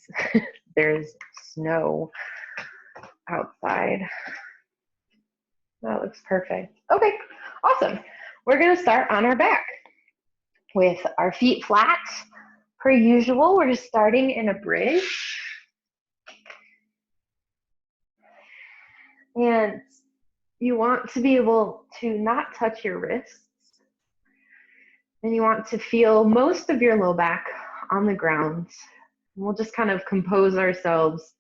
because there's snow outside. That looks perfect. Okay, awesome. We're going to start on our back with our feet flat. Per usual, we're just starting in a bridge. And you want to be able to not touch your wrists. And you want to feel most of your low back on the ground. We'll just kind of compose ourselves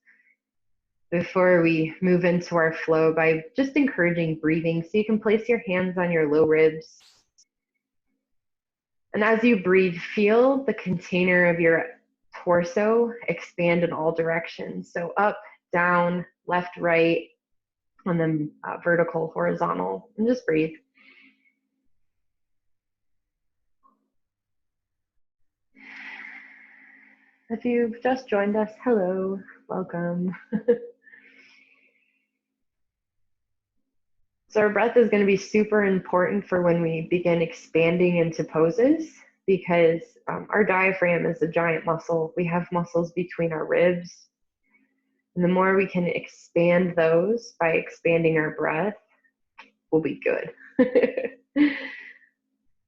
before we move into our flow by just encouraging breathing. So you can place your hands on your low ribs. And as you breathe, feel the container of your torso expand in all directions. So up, down, left, right, and then vertical, horizontal, and just breathe. If you've just joined us, hello, welcome. So our breath is going to be super important for when we begin expanding into poses, because our diaphragm is a giant muscle. We have muscles between our ribs. And the more we can expand those by expanding our breath, we'll be good.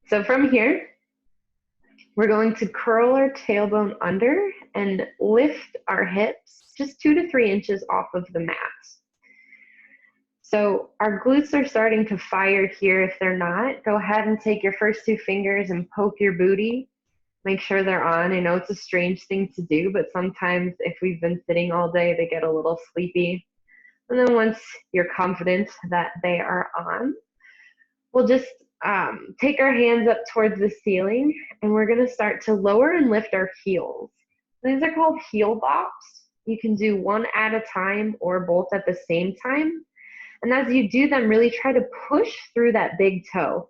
So from here, we're going to curl our tailbone under and lift our hips just 2 to 3 inches off of the mat. So our glutes are starting to fire here. If they're not, go ahead and take your first 2 fingers and poke your booty. Make sure they're on. I know it's a strange thing to do, but sometimes if we've been sitting all day, they get a little sleepy. And then once you're confident that they are on, we'll just take our hands up towards the ceiling, and we're going to start to lower and lift our heels. These are called heel bops. You can do one at a time or both at the same time. And as you do them, really try to push through that big toe.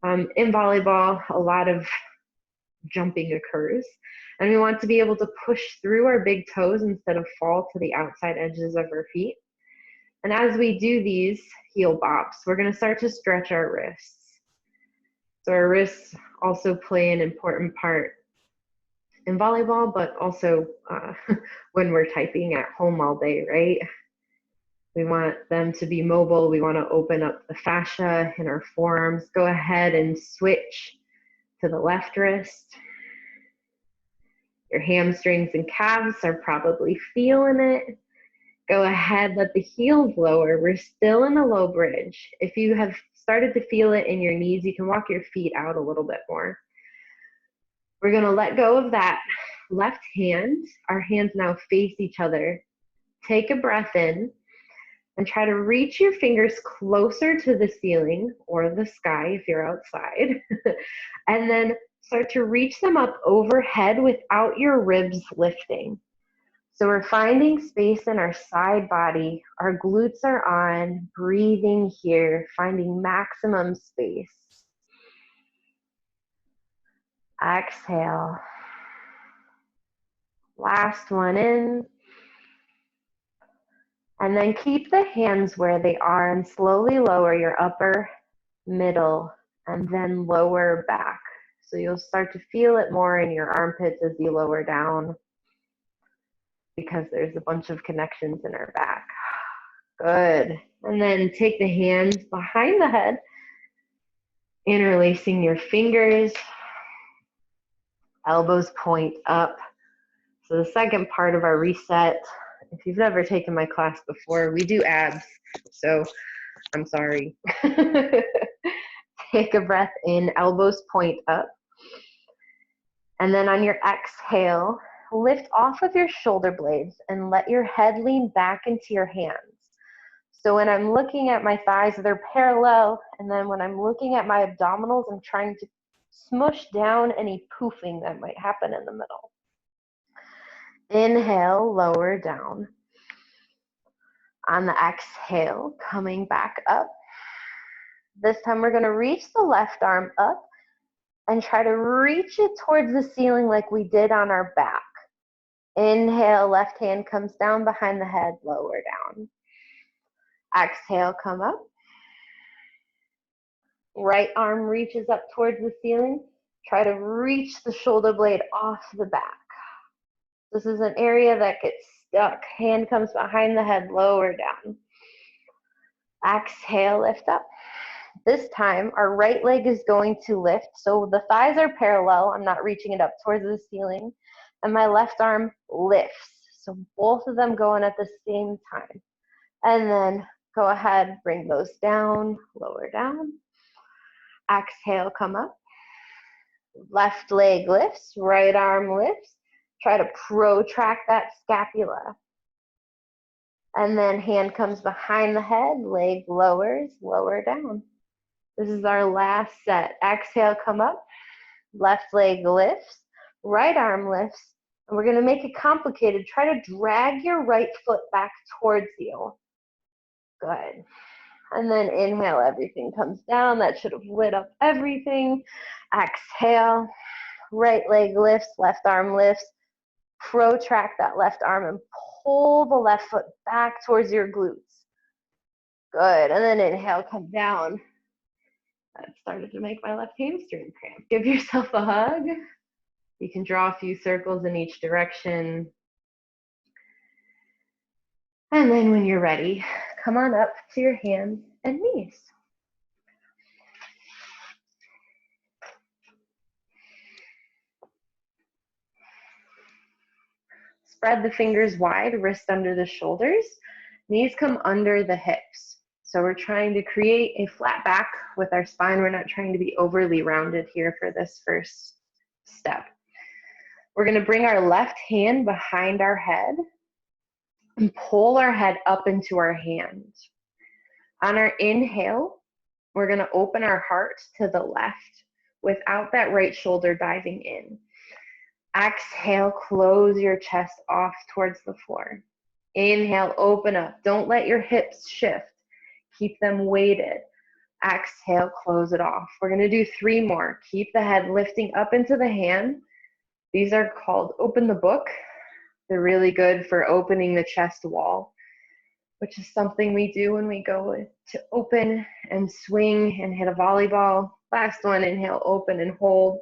In volleyball, a lot of jumping occurs, and we want to be able to push through our big toes instead of fall to the outside edges of our feet. And as we do these heel bops, we're going to start to stretch our wrists. So our wrists also play an important part in volleyball, but also when we're typing at home all day, right? We want them to be mobile. We want to open up the fascia in our forearms. Go ahead and switch to the left wrist. Your hamstrings and calves are probably feeling it. Go ahead, let the heels lower. We're still in a low bridge. If you have started to feel it in your knees, you can walk your feet out a little bit more. We're going to let go of that left hand. Our hands now face each other. Take a breath in and try to reach your fingers closer to the ceiling or the sky if you're outside. And then start to reach them up overhead without your ribs lifting. So we're finding space in our side body. Our glutes are on, breathing here, finding maximum space. Exhale. Last one in. And then keep the hands where they are and slowly lower your upper, middle, and then lower back. So you'll start to feel it more in your armpits as you lower down, because there's a bunch of connections in our back. Good. And then take the hands behind the head, interlacing your fingers, elbows point up. So the second part of our reset, if you've never taken my class before, we do abs, so I'm sorry. Take a breath in, elbows point up. And then on your exhale, lift off of your shoulder blades and let your head lean back into your hands. So when I'm looking at my thighs, they're parallel. And then when I'm looking at my abdominals, I'm trying to smush down any poofing that might happen in the middle. Inhale, lower down. On the exhale, coming back up. This time we're going to reach the left arm up and try to reach it towards the ceiling like we did on our back. Inhale, left hand comes down behind the head, lower down. Exhale, come up. Right arm reaches up towards the ceiling. Try to reach the shoulder blade off the back. This is an area that gets stuck. Hand comes behind the head, lower down. Exhale, lift up. This time, our right leg is going to lift. So the thighs are parallel. I'm not reaching it up towards the ceiling. And my left arm lifts. So both of them going at the same time. And then go ahead, bring those down, lower down. Exhale, come up. Left leg lifts, right arm lifts. Try to protract that scapula. And then hand comes behind the head, leg lowers, lower down. This is our last set. Exhale, come up. Left leg lifts, right arm lifts. And we're going to make it complicated. Try to drag your right foot back towards you. Good. And then inhale, everything comes down. That should have lit up everything. Exhale, right leg lifts, left arm lifts. Protract that left arm and pull the left foot back towards your glutes. Good. And then inhale, come down. That started to make my left hamstring cramp. Give yourself a hug. You can draw a few circles in each direction. And then when you're ready, come on up to your hands and knees. Spread the fingers wide, wrist under the shoulders. Knees come under the hips. So we're trying to create a flat back with our spine. We're not trying to be overly rounded here for this first step. We're going to bring our left hand behind our head and pull our head up into our hand. On our inhale, we're going to open our heart to the left without that right shoulder diving in. Exhale, close your chest off towards the floor. Inhale, open up. Don't let your hips shift. Keep them weighted. Exhale, close it off. We're going to do 3 more. Keep the head lifting up into the hand. These are called open the book. They're really good for opening the chest wall, which is something we do when we go to open and swing and hit a volleyball. Last one, inhale, open and hold.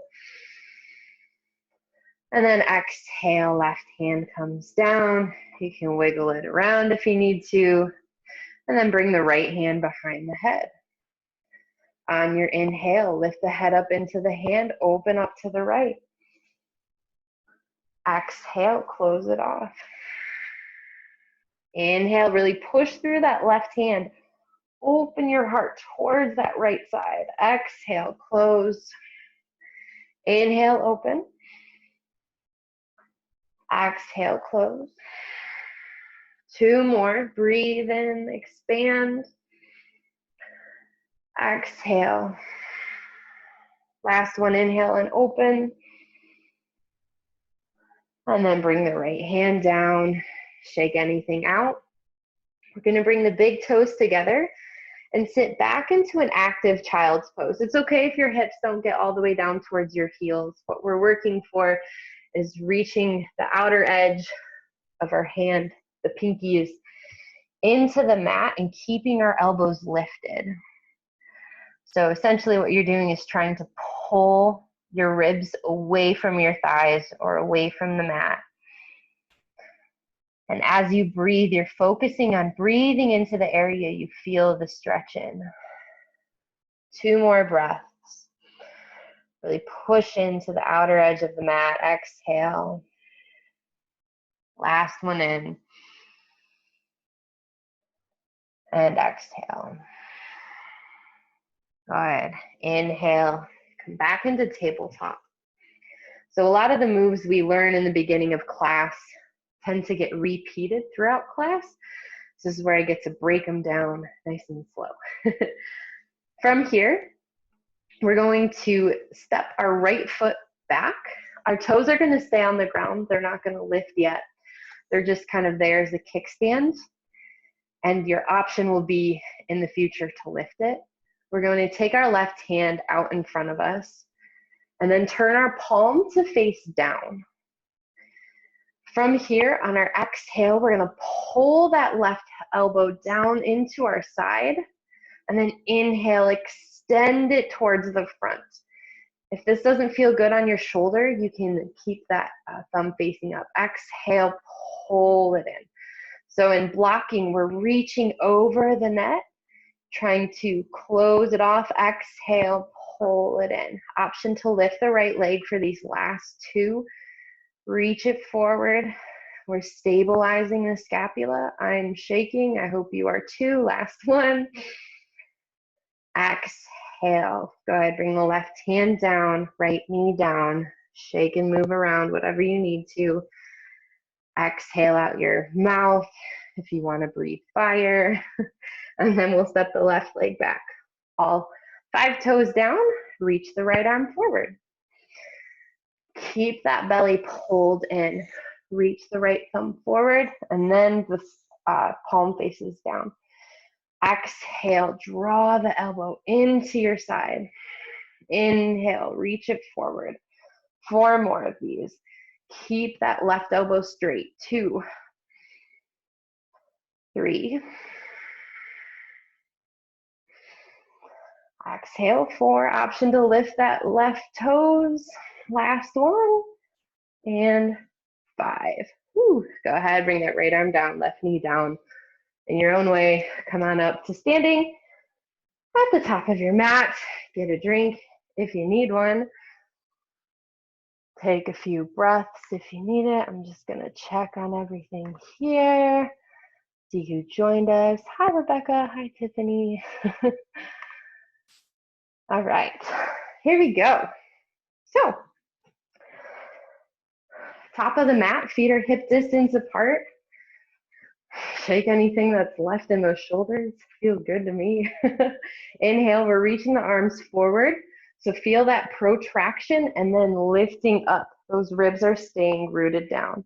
And then exhale, left hand comes down. You can wiggle it around if you need to. And then bring the right hand behind the head. On your inhale, lift the head up into the hand, open up to the right. Exhale, close it off. Inhale, really push through that left hand. Open your heart towards that right side. Exhale, close. Inhale, open. Exhale, close. 2 more. Breathe in, expand. Exhale. Last one, inhale and open. And then bring the right hand down. Shake anything out. We're going to bring the big toes together and sit back into an active child's pose. It's okay if your hips don't get all the way down towards your heels. What we're working for is reaching the outer edge of our hand, the pinkies, into the mat and keeping our elbows lifted. So essentially what you're doing is trying to pull your ribs away from your thighs or away from the mat. And as you breathe, you're focusing on breathing into the area you feel the stretch in. 2 more breaths. Really push into the outer edge of the mat. Exhale. Last one in. And exhale. Good. Inhale. Come back into tabletop. So a lot of the moves we learn in the beginning of class tend to get repeated throughout class. This is where I get to break them down nice and slow. From here, we're going to step our right foot back. Our toes are going to stay on the ground. They're not going to lift yet. They're just kind of there as a kickstand. And your option will be in the future to lift it. We're going to take our left hand out in front of us and then turn our palm to face down. From here, on our exhale, we're going to pull that left elbow down into our side and then inhale, extend it towards the front. If this doesn't feel good on your shoulder, you can keep that thumb facing up. Exhale, pull it in. So in blocking, we're reaching over the net, trying to close it off. Exhale, pull it in. Option to lift the right leg for these last two. Reach it forward. We're stabilizing the scapula. I'm shaking. I hope you are too. Last one. Exhale. Go ahead, bring the left hand down, right knee down. Shake and move around, whatever you need to. Exhale out your mouth if you want to breathe fire. And then we'll step the left leg back. All 5 toes down, reach the right arm forward. Keep that belly pulled in. Reach the right thumb forward, and then the palm faces down. Exhale, draw the elbow into your side. Inhale, reach it forward. 4 more of these. Keep that left elbow straight. 2, 3. Exhale, 4. Option to lift that left toes. Last one. And 5. Whew. Go ahead, bring that right arm down, left knee down. In your own way, come on up to standing at the top of your mat. Get a drink if you need one. Take a few breaths if you need it. I'm just going to check on everything here. See who joined us. Hi, Rebecca. Hi, Tiffany. All right, here we go. So, top of the mat, feet are hip distance apart. Shake anything that's left in those shoulders. Feels good to me. Inhale, we're reaching the arms forward. So feel that protraction and then lifting up. Those ribs are staying rooted down.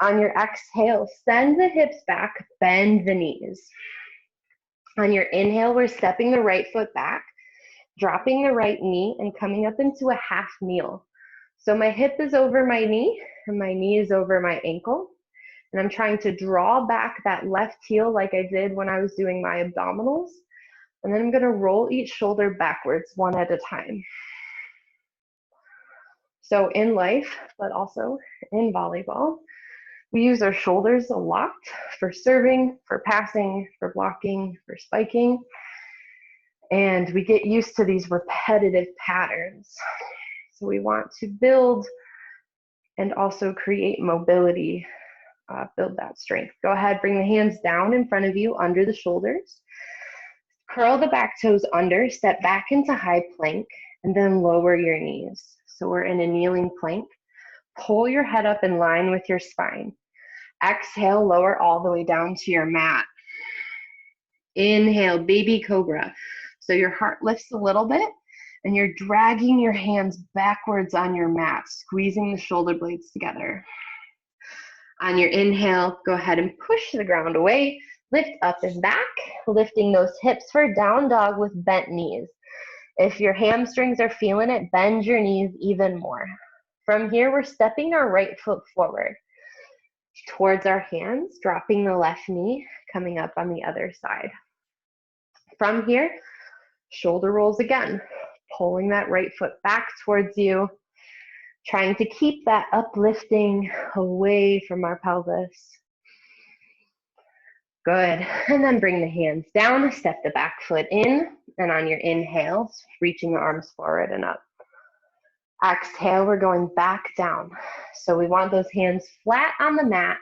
On your exhale, send the hips back, bend the knees. On your inhale, we're stepping the right foot back, dropping the right knee, and coming up into a half kneel. So my hip is over my knee, and my knee is over my ankle. And I'm trying to draw back that left heel like I did when I was doing my abdominals. And then I'm going to roll each shoulder backwards one at a time. So in life, but also in volleyball, we use our shoulders a lot for serving, for passing, for blocking, for spiking. And we get used to these repetitive patterns. So we want to build and also create mobility, build that strength. Go ahead, bring the hands down in front of you under the shoulders. Curl the back toes under, step back into high plank, and then lower your knees. So we're in a kneeling plank. Pull your head up in line with your spine. Exhale, lower all the way down to your mat. Inhale, baby cobra. So your heart lifts a little bit, and you're dragging your hands backwards on your mat, squeezing the shoulder blades together. On your inhale, go ahead and push the ground away. Lift up and back, lifting those hips for down dog with bent knees. If your hamstrings are feeling it, bend your knees even more. From here, we're stepping our right foot forward towards our hands, dropping the left knee, coming up on the other side. From here, shoulder rolls again, pulling that right foot back towards you, trying to keep that uplifting away from our pelvis. Good, and then bring the hands down, step the back foot in, and on your inhale, reaching the arms forward and up. Exhale, we're going back down. So we want those hands flat on the mat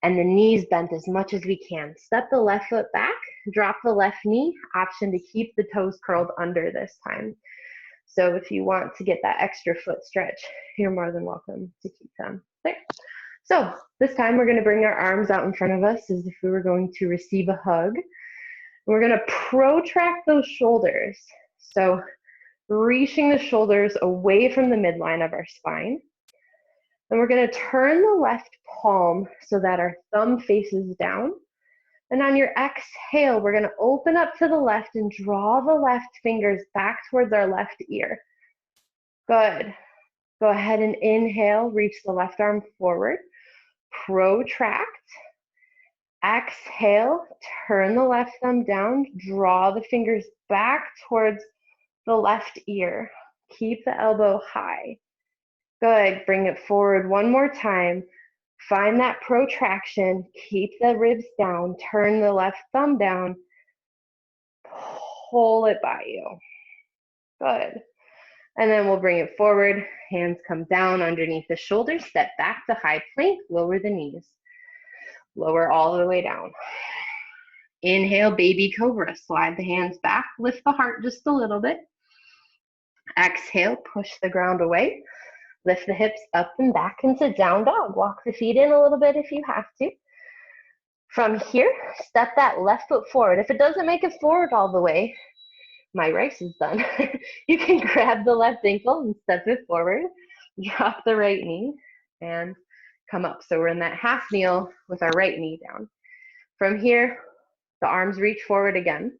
and the knees bent as much as we can. Step the left foot back, drop the left knee, option to keep the toes curled under this time. So if you want to get that extra foot stretch, you're more than welcome to keep them there. So this time we're going to bring our arms out in front of us as if we were going to receive a hug. We're going to protract those shoulders. So reaching the shoulders away from the midline of our spine. And we're going to turn the left palm so that our thumb faces down. And on your exhale, we're going to open up to the left and draw the left fingers back towards our left ear. Good. Go ahead and inhale, reach the left arm forward. Protract. Exhale, turn the left thumb down, draw the fingers back towards the left ear. Keep the elbow high. Good. Bring it forward one more time. Find that protraction. Keep the ribs down. Turn the left thumb down. Pull it by you. Good. And then we'll bring it forward. Hands come down underneath the shoulders. Step back to high plank. Lower the knees. Lower all the way down. Inhale, baby cobra. Slide the hands back. Lift the heart just a little bit. Exhale, push the ground away. Lift the hips up and back into down dog. Walk the feet in a little bit if you have to. From here, step that left foot forward. If it doesn't make it forward all the way, my rice is done. You can grab the left ankle and step it forward. Drop the right knee and come up. So we're in that half kneel with our right knee down. From here, the arms reach forward again.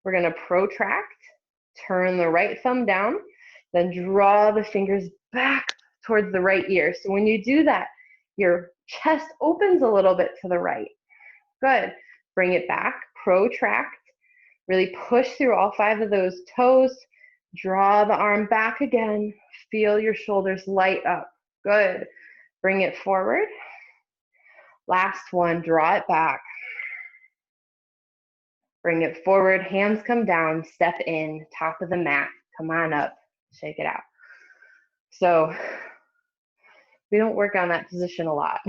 We're going to protract, turn the right thumb down, then draw the fingers back towards the right ear. So when you do that, your chest opens a little bit to the right. Good. Bring it back, protract, really push through all 5 of those toes. Draw the arm back again. Feel your shoulders light up. Good. Bring it forward. Last one, draw it back. Bring it forward, hands come down, step in, top of the mat. Come on up, shake it out. So we don't work on that position a lot,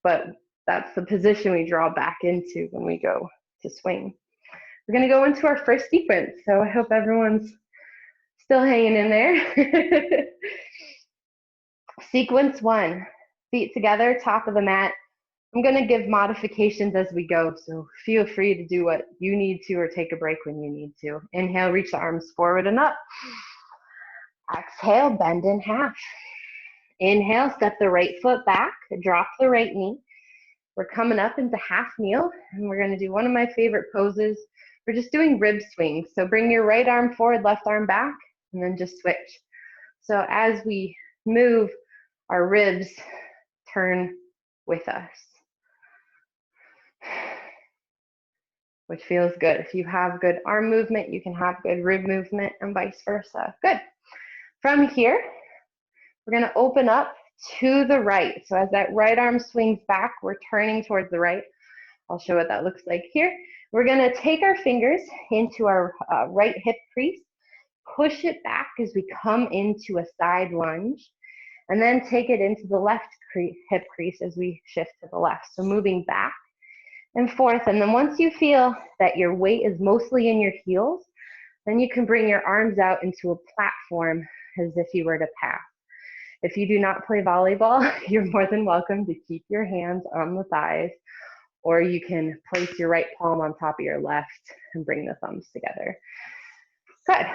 but that's the position we draw back into when we go to swing. We're gonna go into our first sequence, so I hope everyone's still hanging in there. Sequence 1, feet together, top of the mat. I'm gonna give modifications as we go, so feel free to do what you need to or take a break when you need to. Inhale, reach the arms forward and up. Exhale, bend in half. Inhale, step the right foot back, drop the right knee. We're coming up into half kneel, and we're gonna do one of my favorite poses. We're just doing rib swings. So bring your right arm forward, left arm back, and then just switch. So as we move, our ribs turn with us, which feels good. If you have good arm movement, you can have good rib movement and vice versa. Good. From here, we're gonna open up to the right. So as that right arm swings back, we're turning towards the right. I'll show what that looks like here. We're gonna take our fingers into our right hip crease, push it back as we come into a side lunge, and then take it into the left hip crease as we shift to the left. So moving back and forth, and then once you feel that your weight is mostly in your heels, then you can bring your arms out into a platform as if you were to pass. If you do not play volleyball, you're more than welcome to keep your hands on the thighs, or you can place your right palm on top of your left and bring the thumbs together. Good.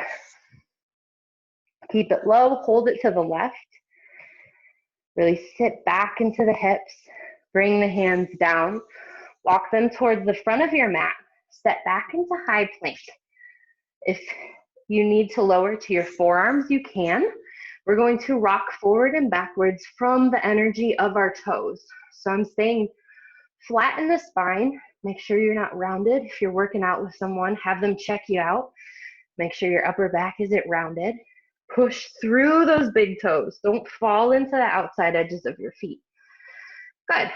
Keep it low, hold it to the left. Really sit back into the hips, bring the hands down, walk them towards the front of your mat, step back into high plank. If you need to lower to your forearms, you can. We're going to rock forward and backwards from the energy of our toes. So I'm staying flat in the spine. Make sure you're not rounded. If you're working out with someone, have them check you out. Make sure your upper back isn't rounded. Push through those big toes. Don't fall into the outside edges of your feet. Good.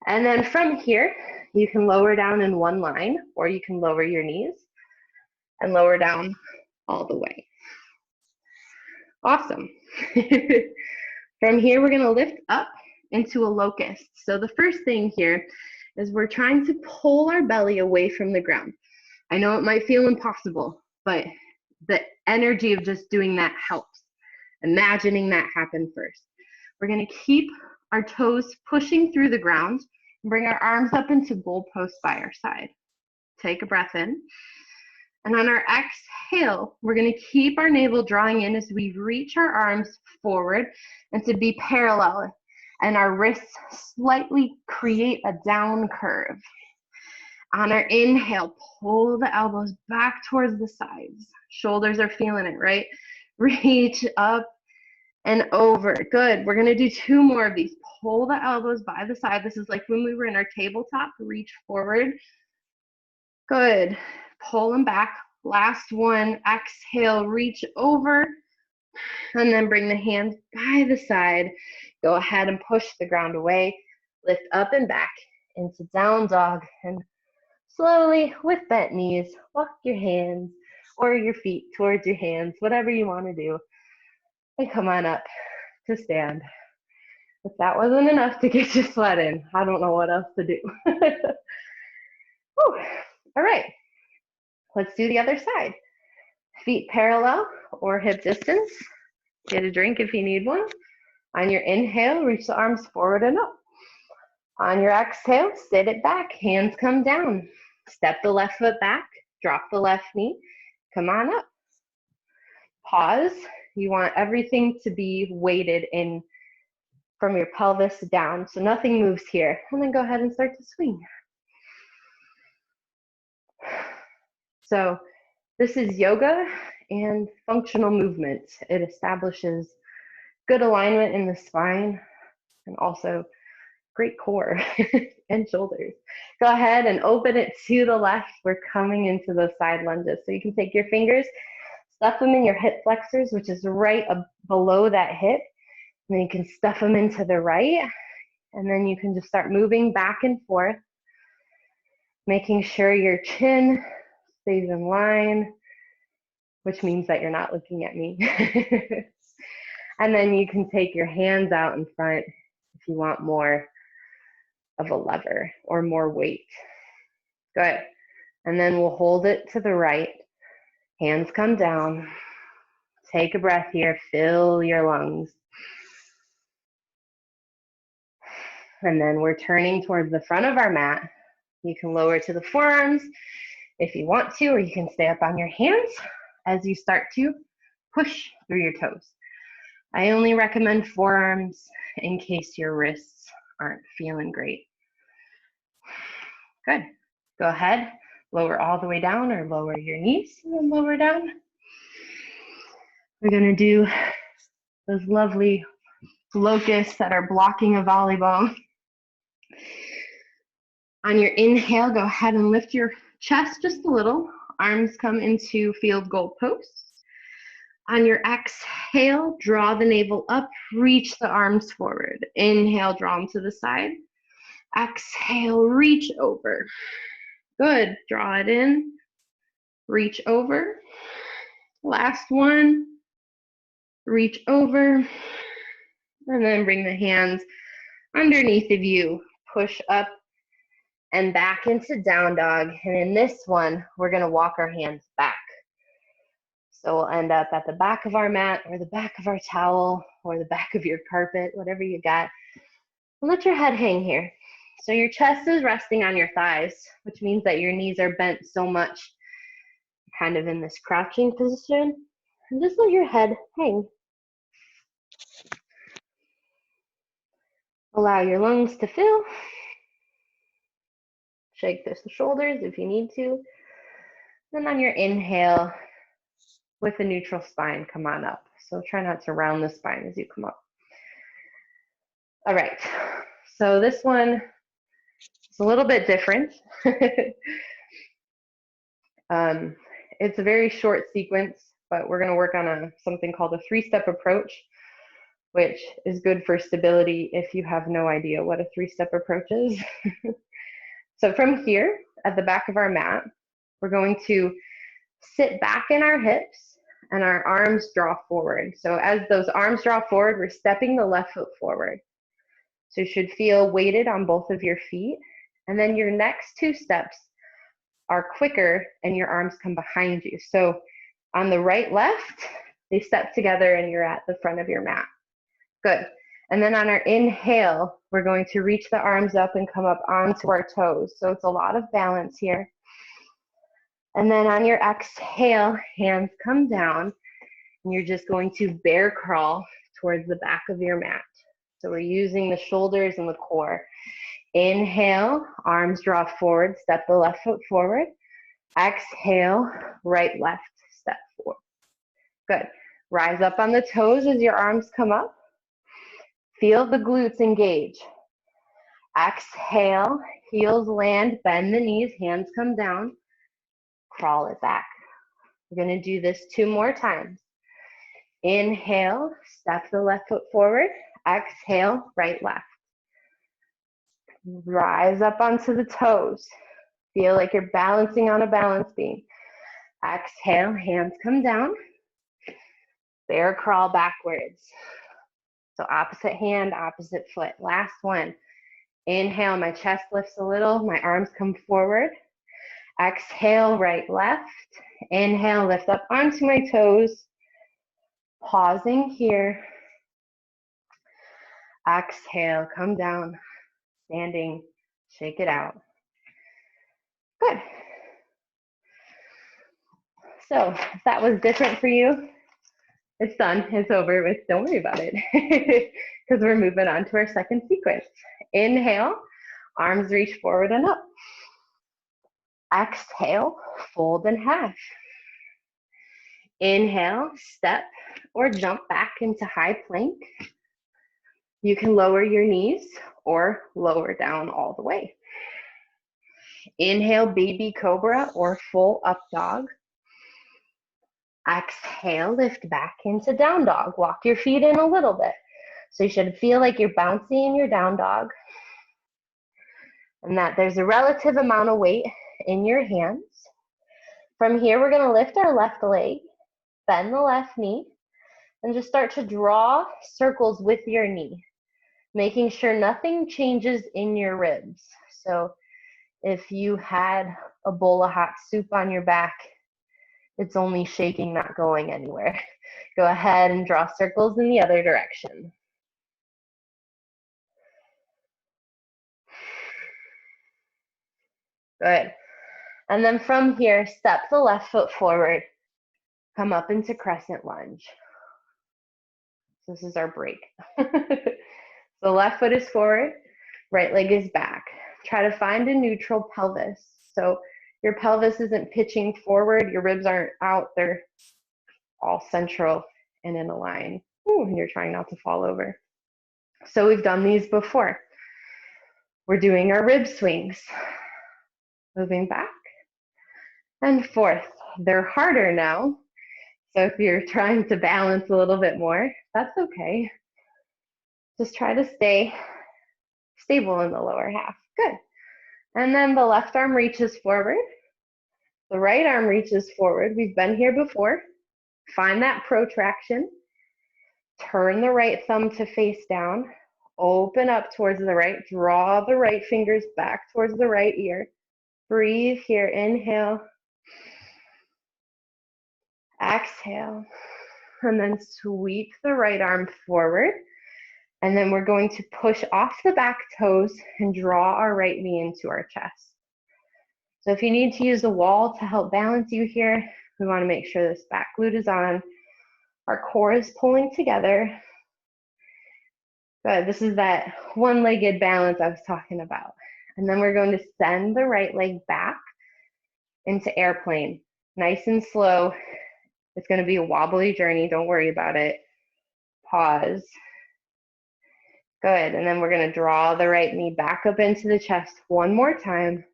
And then from here, you can lower down in one line, or you can lower your knees and lower down all the way. Awesome. From here, we're gonna lift up into a locust. So the first thing here is we're trying to pull our belly away from the ground. I know it might feel impossible, but the energy of just doing that helps. Imagining that happen first. We're gonna keep our toes pushing through the ground and bring our arms up into goalposts by our side. Take a breath in. And on our exhale, we're gonna keep our navel drawing in as we reach our arms forward and to be parallel. And our wrists slightly create a down curve. On our inhale, pull the elbows back towards the sides. Shoulders are feeling it, right? Reach up and over. Good. We're gonna do 2 more of these. Pull the elbows by the side. This is like when we were in our tabletop. Reach forward. Good. Pull them back. Last one, exhale, reach over, and then bring the hands by the side. Go ahead and push the ground away. Lift up and back into down dog, and slowly, with bent knees, walk your hands or your feet towards your hands, whatever you want to do, and come on up to stand. If that wasn't enough to get you sweating, I don't know what else to do. All right, let's do the other side. Feet parallel or hip distance. Get a drink if you need one. On your inhale, reach the arms forward and up. On your exhale, sit it back, hands come down. Step the left foot back, drop the left knee, come on up. Pause. You want everything to be weighted in from your pelvis down, so nothing moves here. And then go ahead and start to swing. So this is yoga and functional movement. It establishes good alignment in the spine and also great core and shoulders. Go ahead and open it to the left. We're coming into those side lunges. So you can take your fingers, stuff them in your hip flexors, which is right below that hip. And then you can stuff them into the right. And then you can just start moving back and forth, making sure your chin stays in line, which means that you're not looking at me. And then you can take your hands out in front if you want more of a lever or more weight. Good. And then we'll hold it to the right. Hands come down. Take a breath here. Fill your lungs. And then we're turning towards the front of our mat. You can lower to the forearms if you want to, or you can stay up on your hands as you start to push through your toes. I only recommend forearms in case your wrists aren't feeling great. Good. Go ahead, lower all the way down or lower your knees and then lower down. We're gonna do those lovely locusts that are blocking a volleyball. On your inhale, go ahead and lift your chest just a little. Arms come into field goal posts. On your exhale, draw the navel up, reach the arms forward. Inhale, draw them to the side. Exhale, reach over. Good, draw it in, reach over. Last one, reach over. And then bring the hands underneath of you. Push up and back into down dog. And in this one, we're gonna walk our hands back. So we'll end up at the back of our mat or the back of our towel or the back of your carpet, whatever you got. Let your head hang here. So your chest is resting on your thighs, which means that your knees are bent so much, kind of in this crouching position. And just let your head hang. Allow your lungs to fill. Shake the shoulders if you need to. Then on your inhale, with a neutral spine, come on up. So try not to round the spine as you come up. All right, so this one is a little bit different. It's a very short sequence, but we're gonna work on something called a 3-step approach, which is good for stability if you have no idea what a 3-step approach is. So from here, at the back of our mat, we're going to sit back in our hips and our arms draw forward. So as those arms draw forward, we're stepping the left foot forward. So you should feel weighted on both of your feet. And then your next 2 steps are quicker and your arms come behind you. So on the right, left, they step together and you're at the front of your mat. Good. And then on our inhale, we're going to reach the arms up and come up onto our toes. So it's a lot of balance here. And then on your exhale, hands come down, and you're just going to bear crawl towards the back of your mat. So we're using the shoulders and the core. Inhale, arms draw forward, step the left foot forward. Exhale, right, left, step forward. Good. Rise up on the toes as your arms come up. Feel the glutes engage. Exhale, heels land, bend the knees, hands come down. Crawl it back. We're going to do this 2 more times. Inhale, step the left foot forward. Exhale, right, left. Rise up onto the toes. Feel like you're balancing on a balance beam. Exhale, hands come down. Bear crawl backwards. So opposite hand, opposite foot. Last one. Inhale, my chest lifts a little, my arms come forward. Exhale, right, left. Inhale, lift up onto my toes. Pausing here. Exhale, come down. Standing, shake it out. Good. So if that was different for you, it's done, it's over with, don't worry about it. Because we're moving on to our second sequence. Inhale, arms reach forward and up. Exhale, fold in half. Inhale, step or jump back into high plank. You can lower your knees or lower down all the way. Inhale, baby cobra or full up dog. Exhale, lift back into down dog. Walk your feet in a little bit. So you should feel like you're bouncy in your down dog and that there's a relative amount of weight in your hands. From here, we're going to lift our left leg, bend the left knee, and just start to draw circles with your knee, making sure nothing changes in your ribs. So if you had a bowl of hot soup on your back, it's only shaking, not going anywhere. Go ahead and draw circles in the other direction. Good. And then from here, step the left foot forward, come up into crescent lunge. This is our break. So left foot is forward, right leg is back. Try to find a neutral pelvis. So your pelvis isn't pitching forward, your ribs aren't out, they're all central and in a line. Ooh, and you're trying not to fall over. So we've done these before. We're doing our rib swings. Moving back and forth. They're harder now. So if you're trying to balance a little bit more, that's okay. Just try to stay stable in the lower half. Good. And then the left arm reaches forward. The right arm reaches forward. We've been here before. Find that protraction. Turn the right thumb to face down. Open up towards the right. Draw the right fingers back towards the right ear. Breathe here. Inhale. Exhale. And then sweep the right arm forward. And then we're going to push off the back toes and draw our right knee into our chest. So if you need to use the wall to help balance you here, we want to make sure this back glute is on. Our core is pulling together. Good. This is that one-legged balance I was talking about. And then we're going to send the right leg back into airplane. Nice and slow. It's going to be a wobbly journey. Don't worry about it. Pause. Good. And then we're going to draw the right knee back up into the chest one more time.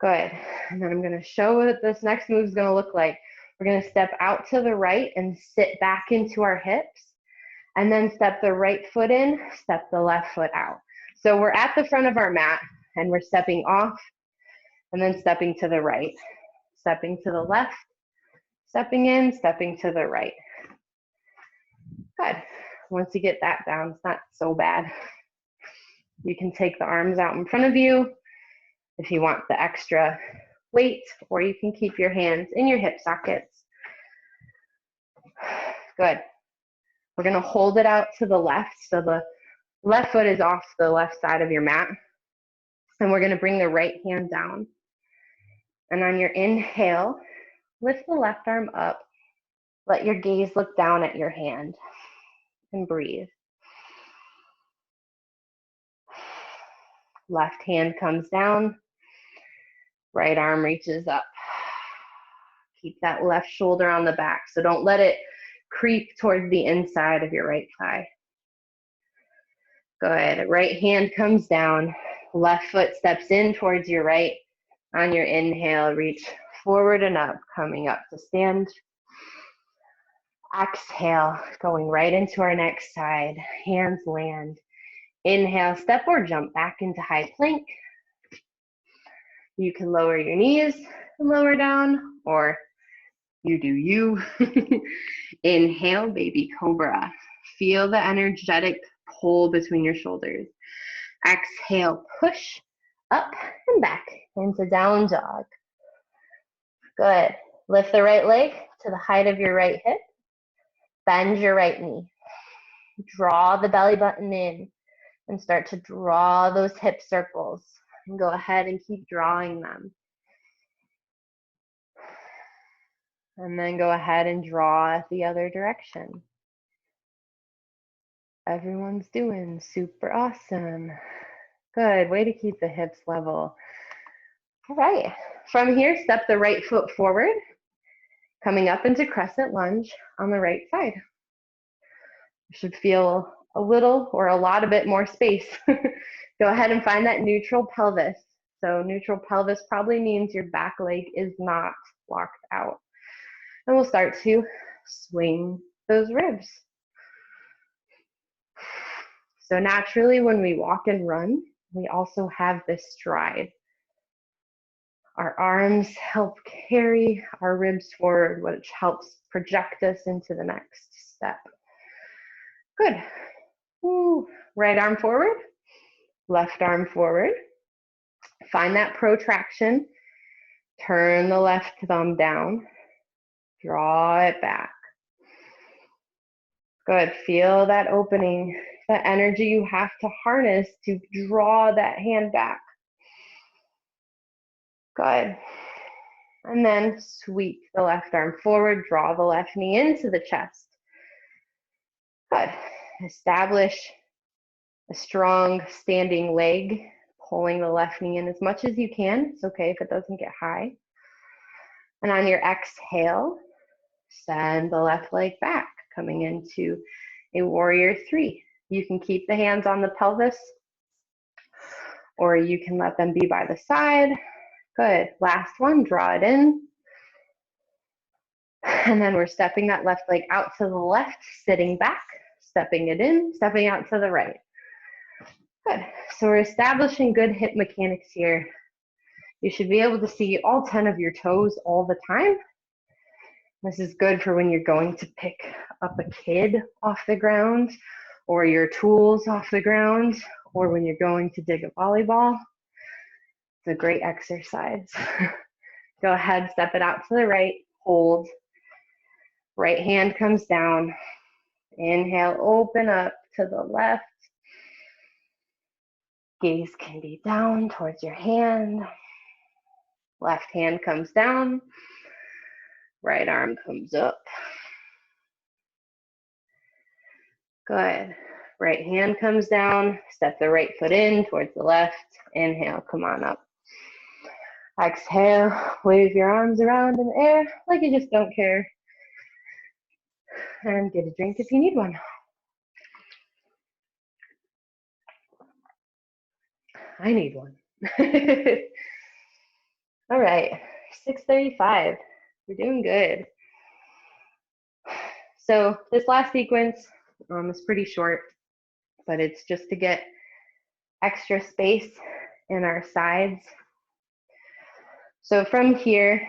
Good. And then I'm going to show what this next move is going to look like. We're going to step out to the right and sit back into our hips. And then step the right foot in, step the left foot out. So we're at the front of our mat and we're stepping off and then stepping to the right. Stepping to the left, stepping in, stepping to the right. Good. Once you get that down, it's not so bad. You can take the arms out in front of you if you want the extra weight, or you can keep your hands in your hip sockets. Good. We're going to hold it out to the left, so the left foot is off the left side of your mat. And we're going to bring the right hand down. And on your inhale, lift the left arm up. Let your gaze look down at your hand and breathe. Left hand comes down. Right arm reaches up. Keep that left shoulder on the back, so don't let it creep towards the inside of your right thigh. Good. Right hand comes down. Left foot steps in towards your right. On your inhale, reach forward and up, coming up to stand. Exhale, going right into our next side. Hands land. Inhale, step or jump back into high plank. You can lower your knees and lower down, or you do you. Inhale, baby cobra. Feel the energetic pull between your shoulders. Exhale, push up and back into down dog. Good. Lift the right leg to the height of your right hip. Bend your right knee. Draw the belly button in and start to draw those hip circles. And go ahead and keep drawing them. And then go ahead and draw the other direction. Everyone's doing super awesome. Good. Way to keep the hips level. All right. From here, step the right foot forward, coming up into crescent lunge on the right side. You should feel a little or a lot, a bit more space. Go ahead and find that neutral pelvis. So neutral pelvis probably means your back leg is not locked out. And we'll start to swing those ribs. So naturally, when we walk and run, we also have this stride. Our arms help carry our ribs forward, which helps project us into the next step. Good. Ooh. Right arm forward, left arm forward. Find that protraction. Turn the left thumb down. Draw it back. Good. Feel that opening, the energy you have to harness to draw that hand back. Good. And then sweep the left arm forward, draw the left knee into the chest. Good. Establish a strong standing leg, pulling the left knee in as much as you can. It's okay if it doesn't get high. And on your exhale, send the left leg back, coming into a warrior three. You can keep the hands on the pelvis, or you can let them be by the side. Good. Last one, draw it in. And then we're stepping that left leg out to the left, sitting back, stepping it in, stepping out to the right. Good. So we're establishing good hip mechanics here. You should be able to see all 10 of your toes all the time. This is good for when you're going to pick up a kid off the ground, or your tools off the ground, or when you're going to dig a volleyball. It's a great exercise. Go ahead, step it out to the right, hold. Right hand comes down. Inhale, open up to the left. Gaze can be down towards your hand. Left hand comes down. Right arm comes up. Good. Right hand comes down. Step the right foot in towards the left. Inhale, come on up. Exhale, wave your arms around in the air like you just don't care. And get a drink if you need one. I need one. All right, 6:35. We're doing good. So this last sequence is pretty short, but it's just to get extra space in our sides. So from here,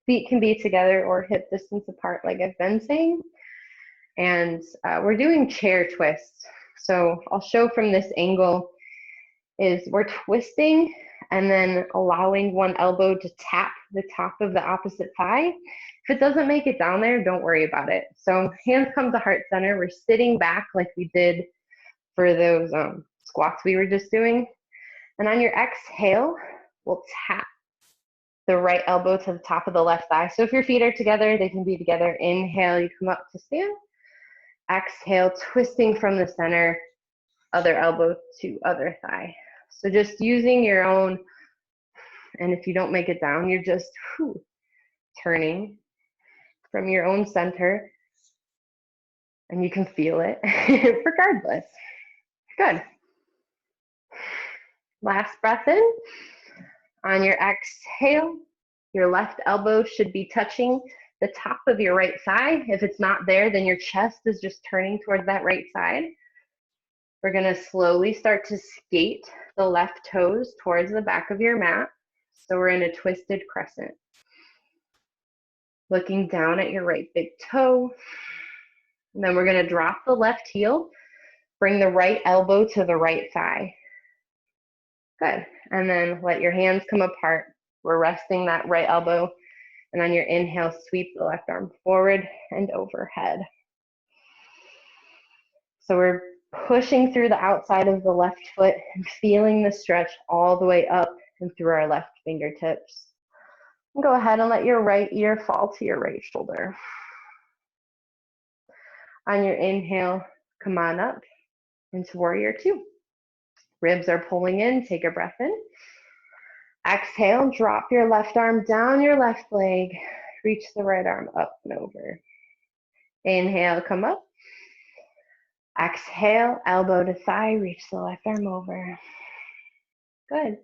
feet can be together or hip distance apart, like I've been saying. And we're doing chair twists. So I'll show from this angle is we're twisting and then allowing one elbow to tap the top of the opposite thigh. If it doesn't make it down there, don't worry about it. So hands come to heart center. We're sitting back like we did for those squats we were just doing. And on your exhale, we'll tap the right elbow to the top of the left thigh. So if your feet are together, they can be together. Inhale, you come up to stand. Exhale, twisting from the center, other elbow to other thigh. So just using your own, and if you don't make it down, you're just turning from your own center, and you can feel it regardless. Good. Last breath in. On your exhale, Your left elbow should be touching the top of your right thigh. If it's not there, then your chest is just turning towards that right side. We're going to slowly start to skate the left toes towards the back of your mat. So we're in a twisted crescent. Looking down at your right big toe. And then we're going to drop the left heel, bring the right elbow to the right thigh. Good. And then let your hands come apart. We're resting that right elbow. And on your inhale, sweep the left arm forward and overhead. So we're pushing through the outside of the left foot and feeling the stretch all the way up and through our left fingertips. And go ahead and let your right ear fall to your right shoulder. On your inhale, come on up into warrior two. Ribs are pulling in, take a breath in. Exhale, drop your left arm down your left leg, reach the right arm up and over. Inhale, come up. Exhale, elbow to thigh, reach the left arm over. Good.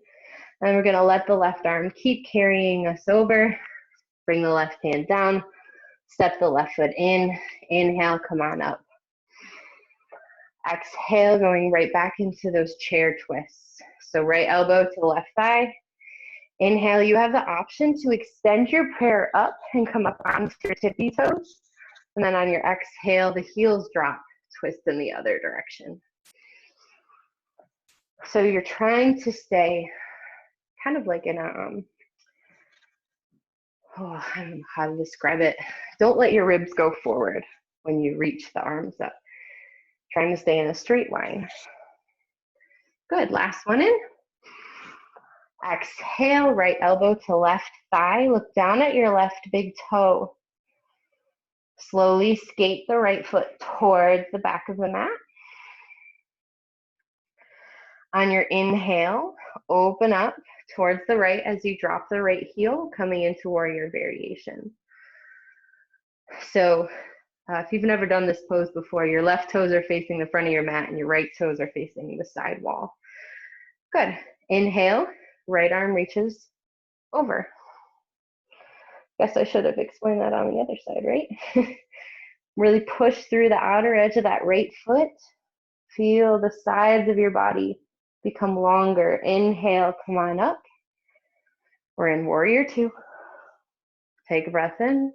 And we're gonna let the left arm keep carrying us over. Bring the left hand down, step the left foot in. Inhale, come on up. Exhale, going right back into those chair twists. So right elbow to the left thigh. Inhale, you have the option to extend your prayer up and come up onto your tippy toes. And then on your exhale, the heels drop, twist in the other direction. So you're trying to stay kind of like in a, I don't know how to describe it. Don't let your ribs go forward when you reach the arms up. Trying to stay in a straight line. Good, last one in. Exhale, right elbow to left thigh. Look down at your left big toe. Slowly skate the right foot towards the back of the mat. On your inhale, open up towards the right as you drop the right heel, coming into warrior variation. So if you've never done this pose before, your left toes are facing the front of your mat and your right toes are facing the side wall. Good. Inhale, right arm reaches over. Guess I should have explained that on the other side, right? Really push through the outer edge of that right foot. Feel the sides of your body become longer. Inhale, come on up. We're in warrior two. Take a breath in.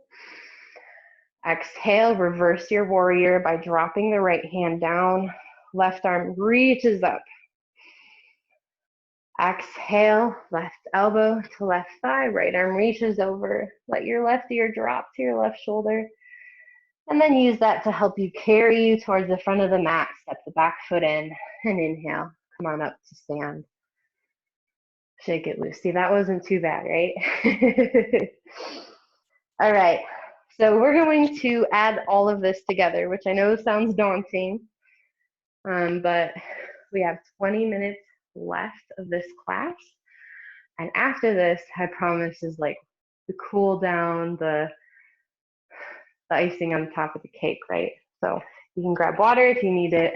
Exhale, reverse your warrior by dropping the right hand down. Left arm reaches up. Exhale, left elbow to left thigh, right arm reaches over. Let your left ear drop to your left shoulder. And then use that to help you carry you towards the front of the mat. Step the back foot in and inhale. Come on up to stand. Shake it loose. See, that wasn't too bad, right? All right. So we're going to add all of this together, which I know sounds daunting, but we have 20 minutes left of this class. And after this, I promise, is like the cool down, the icing on top of the cake, right? So you can grab water if you need it.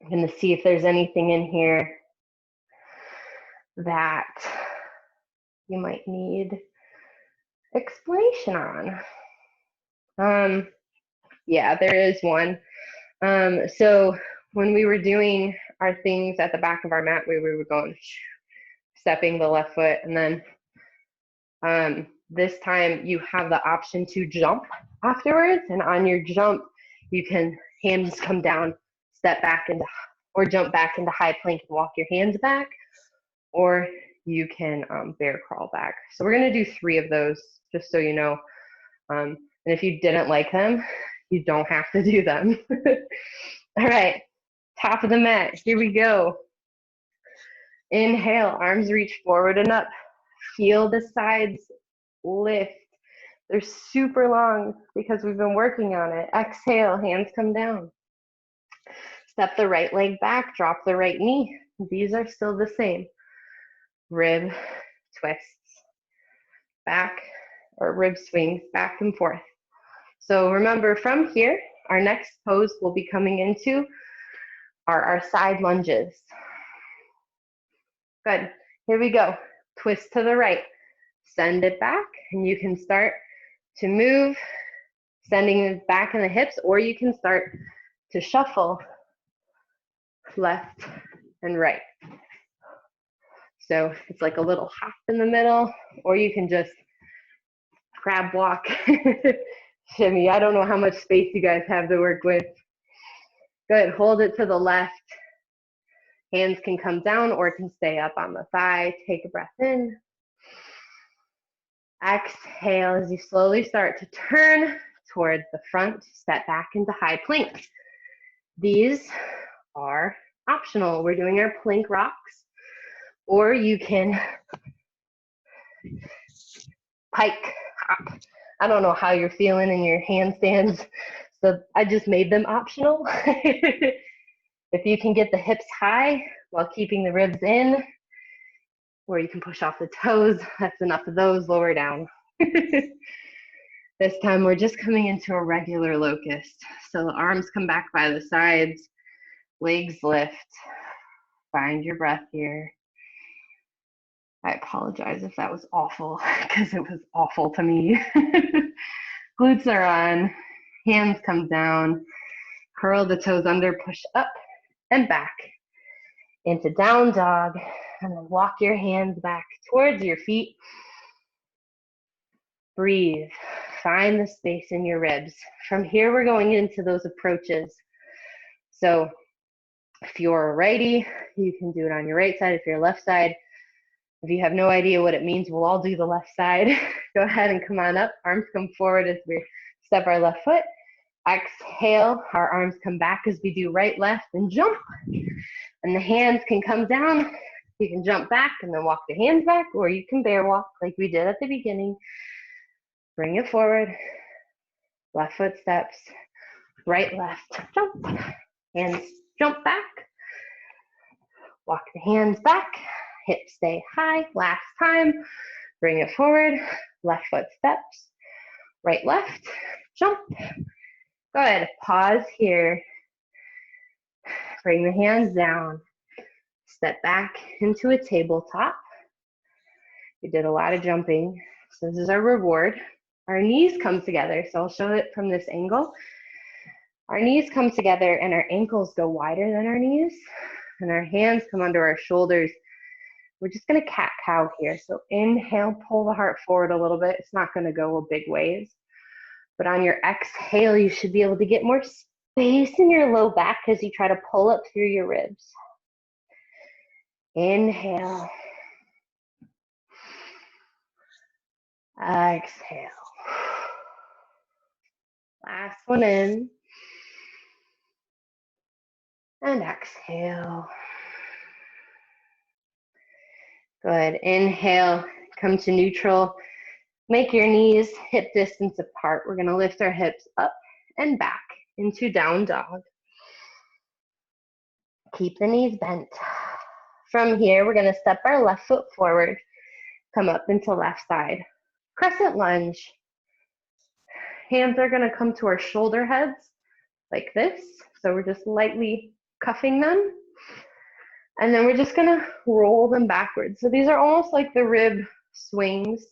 I'm going to see if there's anything in here that you might need explanation on. Yeah, there is one. So when we were doing our things at the back of our mat, we were going, stepping the left foot, and then this time you have the option to jump afterwards, and on your jump, you can hands come down, step back into, or jump back into high plank and walk your hands back, or you can bear crawl back. So we're gonna do 3 of those, just so you know. And if you didn't like them, you don't have to do them. All right, top of the mat, here we go. Inhale, arms reach forward and up. Feel the sides lift. They're super long because we've been working on it. Exhale, hands come down. Step the right leg back, drop the right knee. These are still the same. Rib twists, back, or rib swings back and forth. So remember, from here, our next pose will be coming into our side lunges. Good. Here we go. Twist to the right. Send it back, and you can start to move, sending it back in the hips, or you can start to shuffle left and right. So it's like a little hop in the middle, or you can just crab walk, shimmy. I don't know how much space you guys have to work with. Good, hold it to the left. Hands can come down or can stay up on the thigh. Take a breath in. Exhale as you slowly start to turn towards the front, step back into high plank. These are optional. We're doing our plank rocks, or you can pike hop. I don't know how you're feeling in your handstands, so I just made them optional. If you can get the hips high while keeping the ribs in, or you can push off the toes, that's enough of those, lower down. This time we're just coming into a regular locust. So the arms come back by the sides, legs lift. Find your breath here. I apologize if that was awful, because it was awful to me. Glutes are on, hands come down, curl the toes under, push up and back into down dog, and then walk your hands back towards your feet. Breathe, find the space in your ribs. From here, we're going into those approaches. So if you're a righty, you can do it on your right side. If you're left side, if you have no idea what it means, we'll all do the left side. Go ahead and come on up. Arms come forward as we step our left foot. Exhale, our arms come back as we do right, left, and jump. And the hands can come down. You can jump back and then walk the hands back, or you can bear walk like we did at the beginning. Bring it forward. Left foot steps. Right, left, jump. Hands jump back. Walk the hands back. Hips stay high. Last time. Bring it forward. Left foot steps. Right, left, jump. Good. Pause here. Bring the hands down. Step back into a tabletop. We did a lot of jumping. So this is our reward. Our knees come together. So I'll show it from this angle. Our knees come together and our ankles go wider than our knees. And our hands come under our shoulders. We're just going to cat-cow here. So inhale, pull the heart forward a little bit. It's not going to go a big ways. But on your exhale, you should be able to get more space in your low back as you try to pull up through your ribs. Inhale. Exhale. Last one in. And exhale. Good. Inhale. Come to neutral. Make your knees hip distance apart. We're going to lift our hips up and back into down dog. Keep the knees bent. From here, we're going to step our left foot forward, come up into left side. Crescent lunge. Hands are going to come to our shoulder heads like this. So we're just lightly cuffing them. And then we're just going to roll them backwards. So these are almost like the rib swings,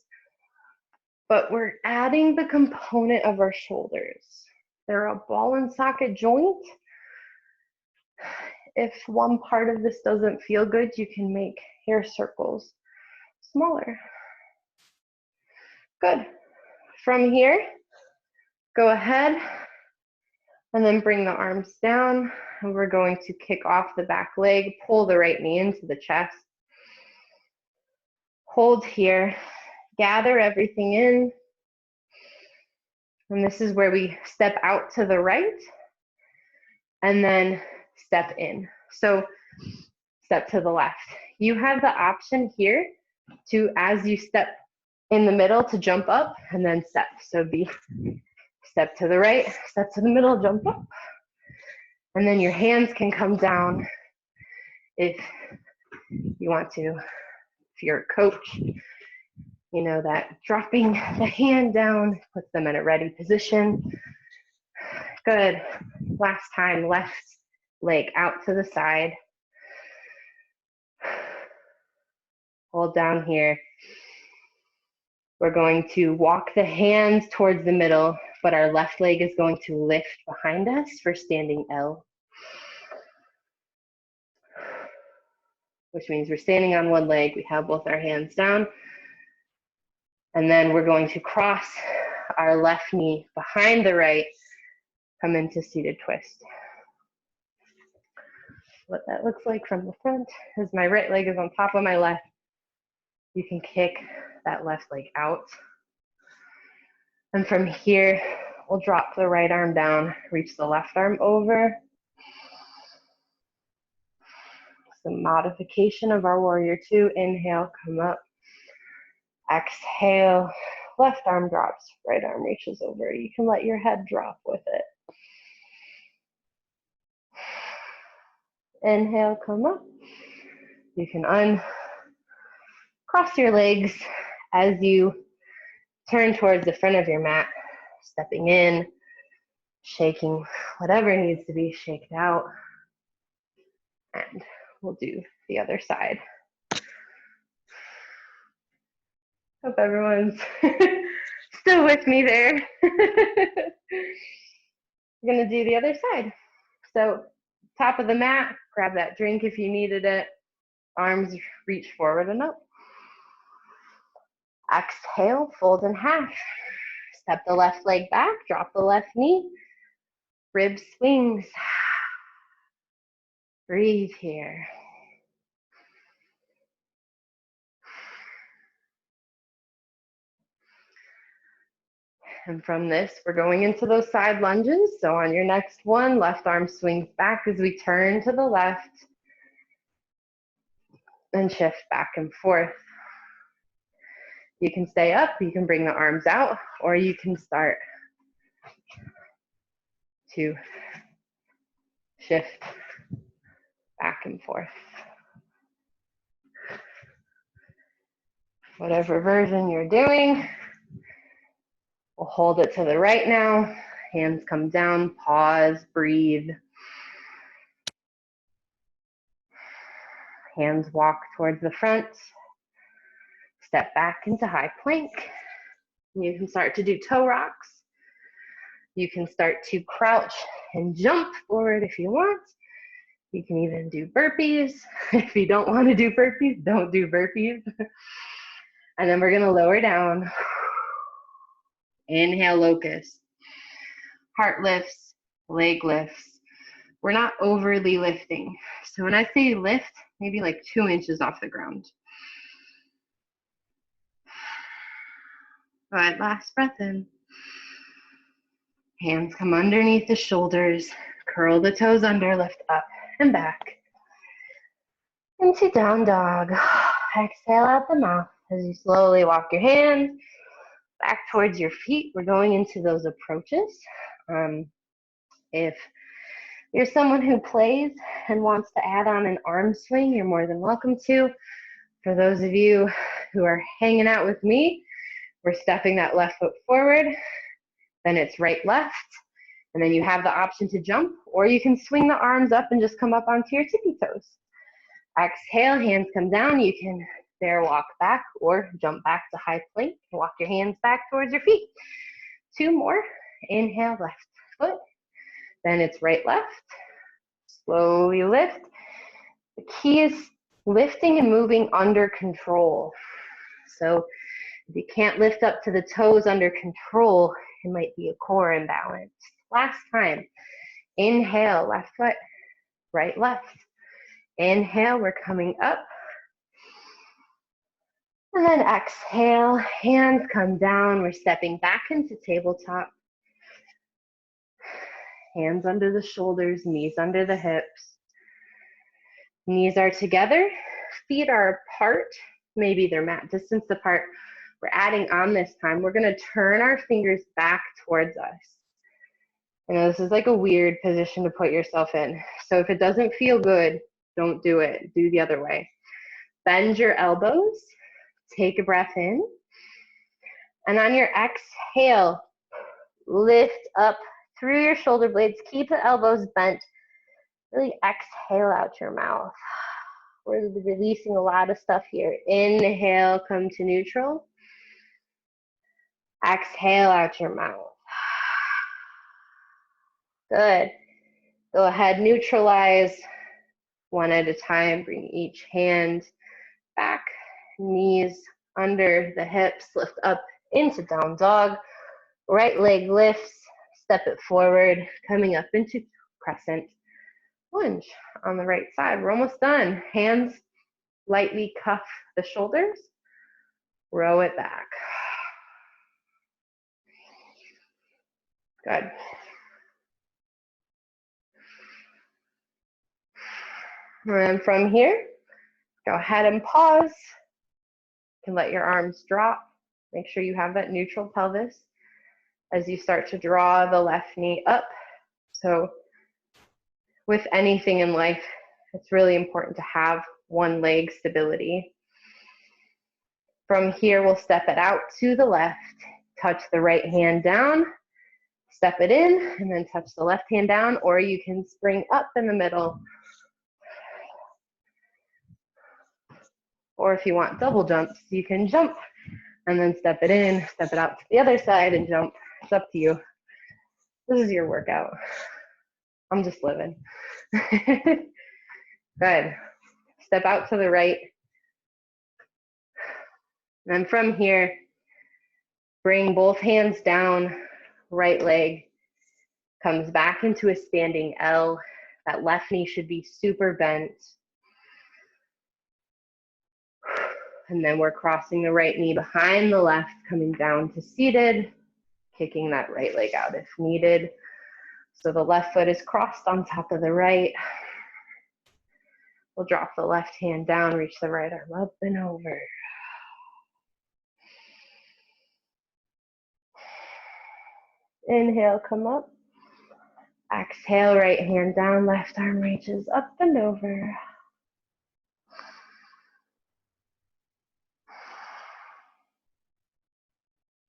but we're adding the component of our shoulders. They're a ball and socket joint. If one part of this doesn't feel good, you can make hair circles smaller. Good. From here, go ahead and then bring the arms down. And we're going to kick off the back leg, pull the right knee into the chest. Hold here, gather everything in. And this is where we step out to the right and then step in. So step to the left. You have the option here to, as you step in the middle, to jump up and then step. So be step to the right, step to the middle, jump up. And then your hands can come down if you want to. If you're a coach, you know that dropping the hand down puts them in a ready position. Good. Last time, left leg out to the side. Hold down here. We're going to walk the hands towards the middle, but our left leg is going to lift behind us for standing L, which means we're standing on one leg. We have both our hands down. And then we're going to cross our left knee behind the right, come into seated twist. What that looks like from the front is my right leg is on top of my left. You can kick that left leg out. And from here, we'll drop the right arm down, reach the left arm over. Some modification of our warrior two. Inhale, come up. Exhale, left arm drops, right arm reaches over. You can let your head drop with it. Inhale, come up. You can uncross your legs as you turn towards the front of your mat, stepping in, shaking whatever needs to be shaken out. And we'll do the other side. Hope everyone's still with me there. We're gonna do the other side. So top of the mat, grab that drink if you needed it. Arms reach forward and up. Exhale, fold in half. Step the left leg back, drop the left knee. Rib swings. Breathe here. And from this, we're going into those side lunges. So on your next one, left arm swings back as we turn to the left and shift back and forth. You can stay up, you can bring the arms out, or you can start to shift back and forth. Whatever version you're doing, we'll hold it to the right now. Hands come down, pause, breathe. Hands walk towards the front. Step back into high plank. You can start to do toe rocks. You can start to crouch and jump forward if you want. You can even do burpees. If you don't want to do burpees, don't do burpees. And then we're going to lower down. Inhale, locust. Heart lifts, leg lifts. We're not overly lifting. So when I say lift, maybe like 2 inches off the ground. All right, last breath in. Hands come underneath the shoulders. Curl the toes under, lift up and back. Into down dog. Exhale out the mouth as you slowly walk your hands back towards your feet. We're going into those approaches. If you're someone who plays and wants to add on an arm swing, you're more than welcome to. For those of you who are hanging out with me, we're stepping that left foot forward, then it's right, left, and then you have the option to jump, or you can swing the arms up and just come up onto your tippy toes. Exhale, hands come down. You can bear walk back or jump back to high plank. Walk your hands back towards your feet. 2 more. Inhale, left foot. Then it's right, left. Slowly lift. The key is lifting and moving under control. So if you can't lift up to the toes under control, it might be a core imbalance. Last time. Inhale, left foot, right, left. Inhale, we're coming up. And then exhale, hands come down. We're stepping back into tabletop. Hands under the shoulders, knees under the hips. Knees are together, feet are apart. Maybe they're mat distance apart. We're adding on this time. We're gonna turn our fingers back towards us. I know this is like a weird position to put yourself in. So if it doesn't feel good, don't do it. Do the other way. Bend your elbows. Take a breath in. And on your exhale, lift up through your shoulder blades. Keep the elbows bent. Really exhale out your mouth. We're releasing a lot of stuff here. Inhale, come to neutral. Exhale out your mouth. Good. Go ahead, neutralize one at a time. Bring each hand back, knees under the hips, lift up into down dog. Right leg lifts, step it forward, coming up into crescent lunge on the right side. We're almost done. Hands lightly cuff the shoulders, row it back. Good. And from here, go ahead and pause. You can let your arms drop. Make sure you have that neutral pelvis as you start to draw the left knee up. So with anything in life, it's really important to have one leg stability. From here, we'll step it out to the left, touch the right hand down, step it in, and then touch the left hand down, or you can spring up in the middle. Or if you want double jumps, you can jump and then step it in, step it out to the other side and jump. It's up to you. This is your workout. I'm just living. Good. Step out to the right. And from here, bring both hands down, right leg comes back into a standing L. That left knee should be super bent. And then we're crossing the right knee behind the left, coming down to seated, kicking that right leg out if needed. So the left foot is crossed on top of the right. We'll drop the left hand down, reach the right arm up and over. Inhale, come up. Exhale, right hand down, left arm reaches up and over.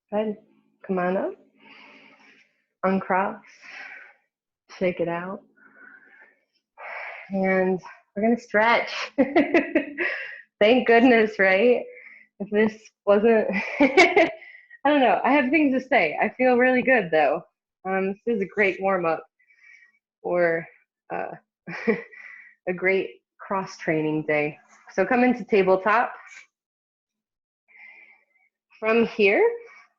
Good. Come on up. Uncross. Shake it out. And we're going to stretch. Thank goodness, right? If this wasn't, I don't know. I have things to say. I feel really good, though. This is a great warm-up or a great cross-training day. So come into tabletop. From here,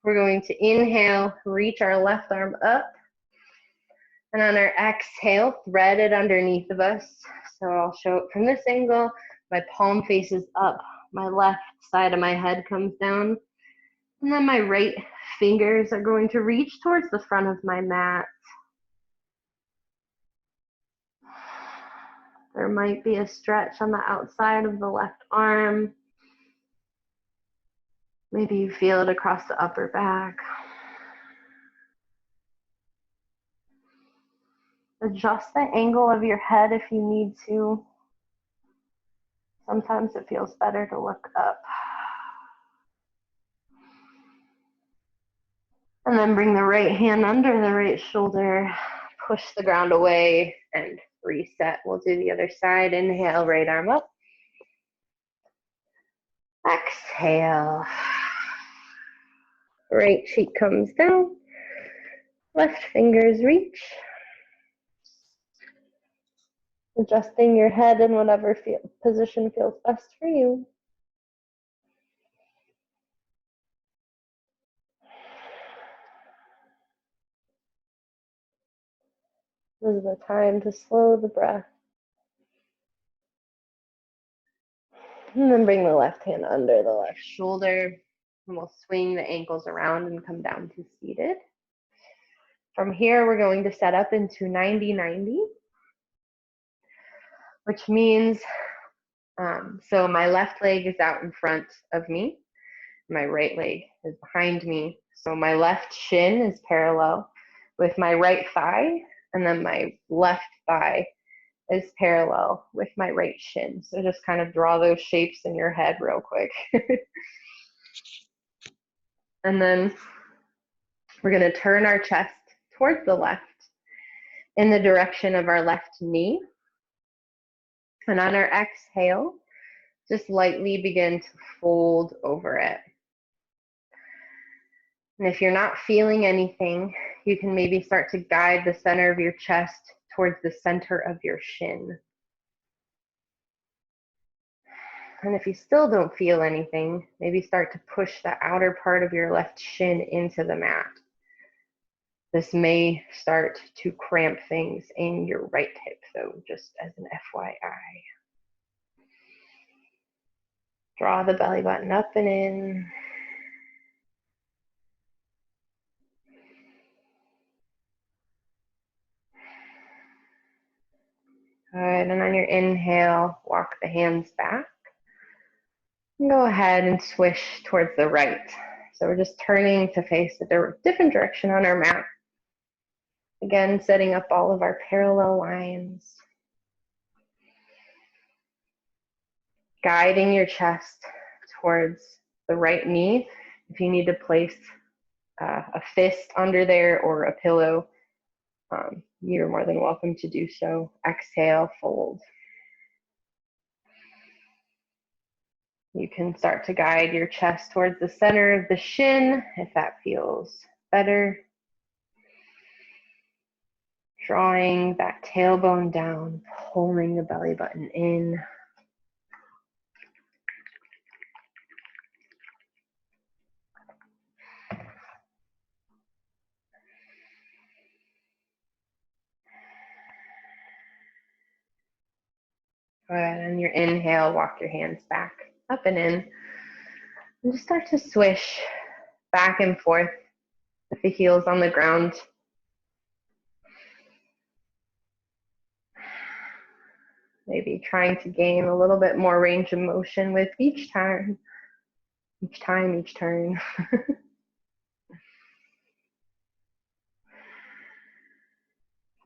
we're going to inhale, reach our left arm up. And on our exhale, thread it underneath of us. So I'll show it from this angle. My palm faces up. My left side of my head comes down. And then my right fingers are going to reach towards the front of my mat. There might be a stretch on the outside of the left arm. Maybe you feel it across the upper back. Adjust the angle of your head if you need to. Sometimes it feels better to look up. And then bring the right hand under the right shoulder. Push the ground away and reset. We'll do the other side. Inhale, right arm up. Exhale. Right cheek comes down. Left fingers reach. Adjusting your head in whatever position feels best for you. This is the time to slow the breath. And then bring the left hand under the left shoulder. And we'll swing the ankles around and come down to seated. From here, we're going to set up into 90-90, which means, so my left leg is out in front of me. My right leg is behind me. So my left shin is parallel with my right thigh, and then my left thigh is parallel with my right shin. So just kind of draw those shapes in your head real quick. And then we're going to turn our chest towards the left in the direction of our left knee. And on our exhale, Just lightly begin to fold over it. And if you're not feeling anything, you can maybe start to guide the center of your chest towards the center of your shin. And if you still don't feel anything, maybe start to push the outer part of your left shin into the mat. This may start to cramp things in your right hip, so just as an FYI. Draw the belly button up and in. Good, and on your inhale, walk the hands back. And go ahead and swish towards the right. So we're just turning to face a different direction on our mat. Again, setting up all of our parallel lines. Guiding your chest towards the right knee. If you need to place a fist under there or a pillow, you're more than welcome to do so. Exhale, fold. You can start to guide your chest towards the center of the shin if that feels better. Drawing that tailbone down, pulling the belly button in. Good, on your inhale, walk your hands back, up and in. And just start to swish back and forth with the heels on the ground. Maybe trying to gain a little bit more range of motion with each turn. Each turn.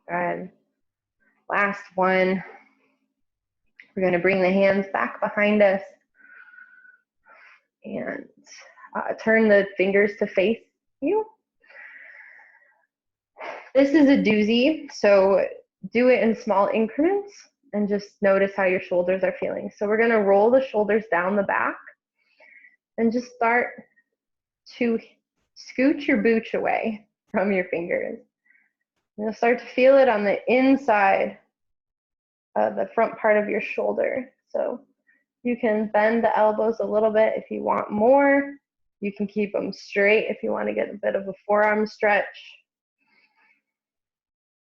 Good. Last one. We're going to bring the hands back behind us and turn the fingers to face you. This is a doozy, so do it in small increments and just notice how your shoulders are feeling. So we're going to roll the shoulders down the back and just start to scooch your booch away from your fingers. You'll start to feel it on the inside of the front part of your shoulder. So you can bend the elbows a little bit if you want more. You can keep them straight if you want to get a bit of a forearm stretch.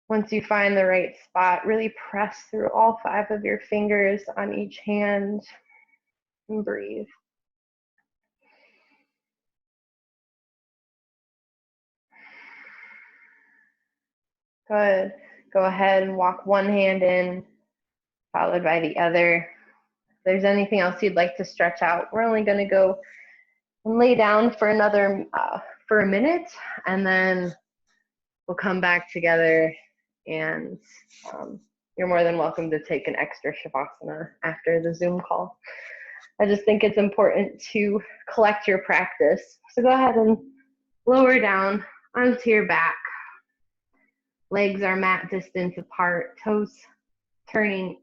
Once you find the right spot, really press through all 5 of your fingers on each hand and breathe. Good. Go ahead and walk one hand in, followed by the other. If there's anything else you'd like to stretch out, we're only going to go and lay down for a minute, and then we'll come back together, and you're more than welcome to take an extra Shavasana after the Zoom call. I just think it's important to collect your practice. So go ahead and lower down onto your back. Legs are mat distance apart, toes turning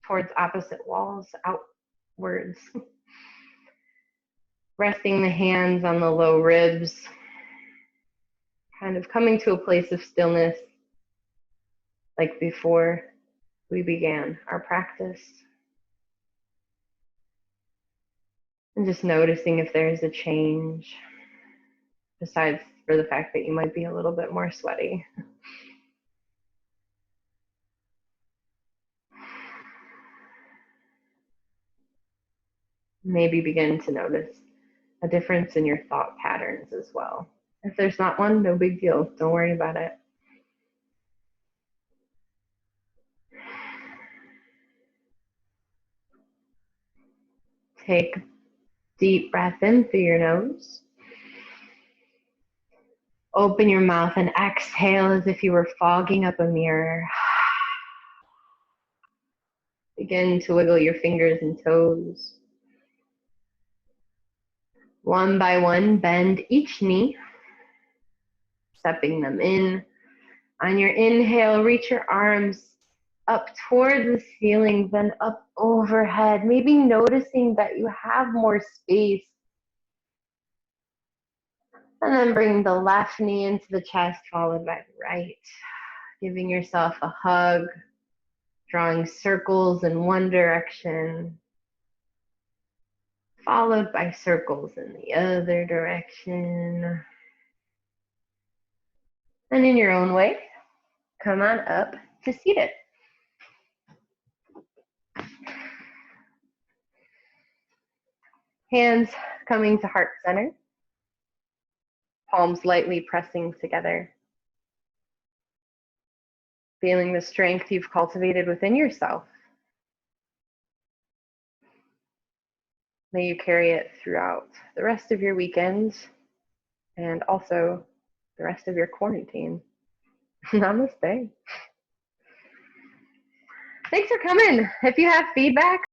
towards opposite walls, outwards. Resting the hands on the low ribs, kind of coming to a place of stillness like before we began our practice. And just noticing if there's a change, besides for the fact that you might be a little bit more sweaty. Maybe begin to notice a difference in your thought patterns as well. If there's not one, no big deal. Don't worry about it. Take a deep breath in through your nose. Open your mouth and exhale as if you were fogging up a mirror. Begin to wiggle your fingers and toes. One by one, bend each knee, stepping them in. On your inhale, reach your arms up toward the ceiling, then up overhead, maybe noticing that you have more space. And then bring the left knee into the chest, followed by the right. Giving yourself a hug, drawing circles in one direction, followed by circles in the other direction. And in your own way, come on up to seated. Hands coming to heart center, palms lightly pressing together. Feeling the strength you've cultivated within yourself. May you carry it throughout the rest of your weekend and also the rest of your quarantine. Namaste. Thanks for coming. If you have feedback,